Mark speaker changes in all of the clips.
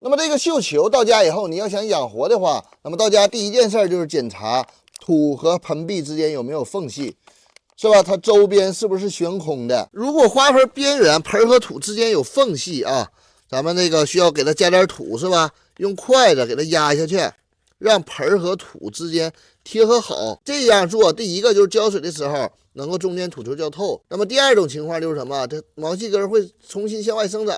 Speaker 1: 那么这个绣球到家以后，你要想养活的话，那么到家第一件事就是检查土和盆壁之间有没有缝隙，是吧？它周边是不是悬空的？如果花盆边缘盆和土之间有缝隙啊，咱们这个需要给它加点土，是吧？用筷子给它压下去，让盆和土之间贴合好。这样做，第一个就是浇水的时候能够中间土球浇透。那么第二种情况就是什么？这毛细根会重新向外生长。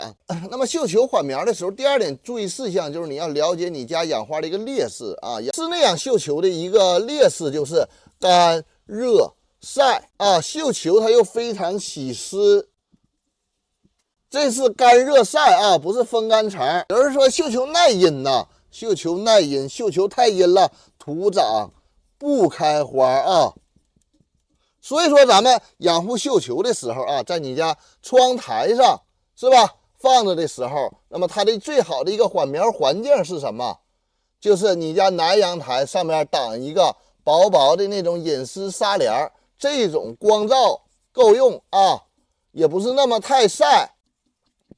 Speaker 1: 那么绣球缓苗的时候，第二点注意事项就是你要了解你家养花的一个劣势啊。室内养绣球的一个劣势就是干热晒啊，绣球它又非常喜湿。这是干热晒啊，不是风干茬。有人说绣球耐阴呐，绣球耐阴，绣球太阴了，土长不开花啊。所以说咱们养护绣球的时候啊，在你家窗台上是吧放着的时候，那么它的最好的一个缓苗环境是什么？就是你家南阳台上面挡一个薄薄的那种隐丝纱帘，这种光照够用啊，也不是那么太晒。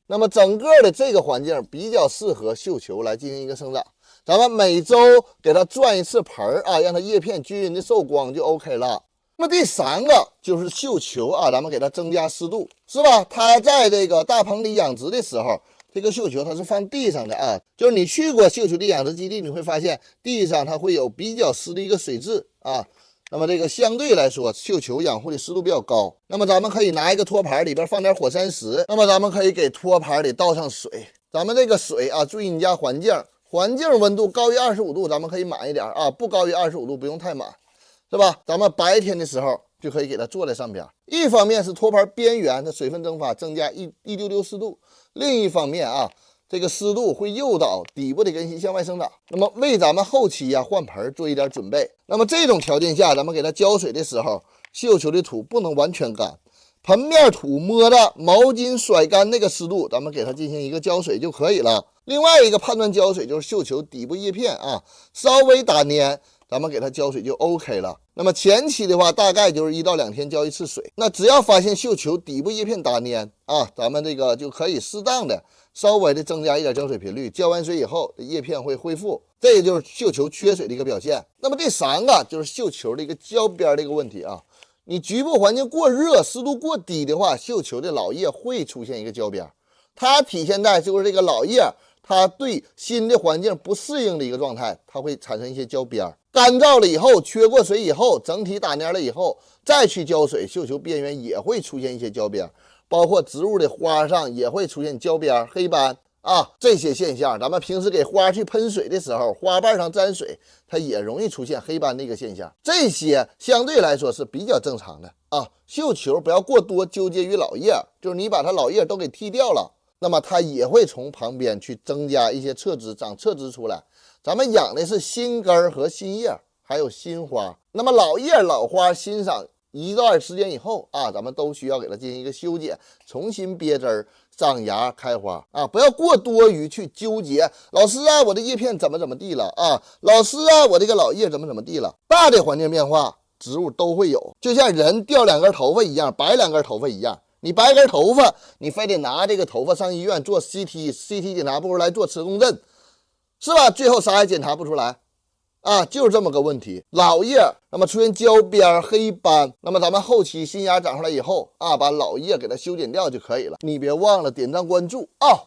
Speaker 1: 那么整个的这个环境比较适合绣球来进行一个生长。咱们每周给它转一次盆啊，让它叶片均匀的受光就 OK 了。那么第三个就是绣球啊，咱们给它增加湿度，是吧？它在这个大棚里养殖的时候，这个绣球它是放地上的啊，就是你去过绣球的养殖基地，你会发现地上它会有比较湿的一个水质啊。那么这个相对来说，绣球养护的湿度比较高。那么咱们可以拿一个托盘，里边放点火山石。那么咱们可以给托盘里倒上水。咱们这个水啊，注意你家环境温度高于25度，咱们可以满一点啊；不高于25度，不用太满，是吧？咱们白天的时候就可以给它坐在上边。一方面是托盘边缘的水分蒸发增加一丢丢湿度，另一方面啊，这个湿度会诱导底部的根系向外生长，那么为咱们后期换盆做一点准备。那么这种条件下，咱们给它浇水的时候，绣球的土不能完全干，盆面土摸着毛巾甩干那个湿度，咱们给它进行一个浇水就可以了。另外一个判断浇水就是绣球底部叶片啊稍微打蔫，咱们给它浇水就 OK 了。那么前期的话，大概就是1到2天浇一次水。那只要发现绣球底部叶片打蔫啊，咱们这个就可以适当的稍微的增加一点浇水频率，浇完水以后叶片会恢复，这就是绣球缺水的一个表现。那么第三个就是绣球的一个焦边的一个问题啊，你局部环境过热，湿度过低的话，绣球的老叶会出现一个焦边，它体现在就是这个老叶它对新的环境不适应的一个状态，它会产生一些焦边。干燥了以后，缺过水以后，整体打蔫了以后，再去浇水，绣球边缘也会出现一些焦边，包括植物的花上也会出现焦边、黑斑啊这些现象。咱们平时给花去喷水的时候，花瓣上沾水，它也容易出现黑斑的一个现象。这些相对来说是比较正常的啊。绣球不要过多纠结于老叶，就是你把它老叶都给剃掉了，那么它也会从旁边去增加一些侧枝，长侧枝出来。咱们养的是新根和新叶，还有新花。那么老叶老花欣赏一段时间以后啊，咱们都需要给它进行一个修剪，重新憋枝儿、长芽、开花啊！不要过多于去纠结。老师啊，我的叶片怎么地了啊？老师啊，我这个老叶怎么地了？大的环境变化，植物都会有，就像人掉2根头发一样，白2根头发一样。你白根头发，你非得拿这个头发上医院做 CT 检查不出来，做磁共振，是吧？最后啥也检查不出来啊，就是这么个问题。老叶那么出现焦边、黑斑，那么咱们后期新芽长出来以后啊，把老叶给它修剪掉就可以了。你别忘了点赞关注啊。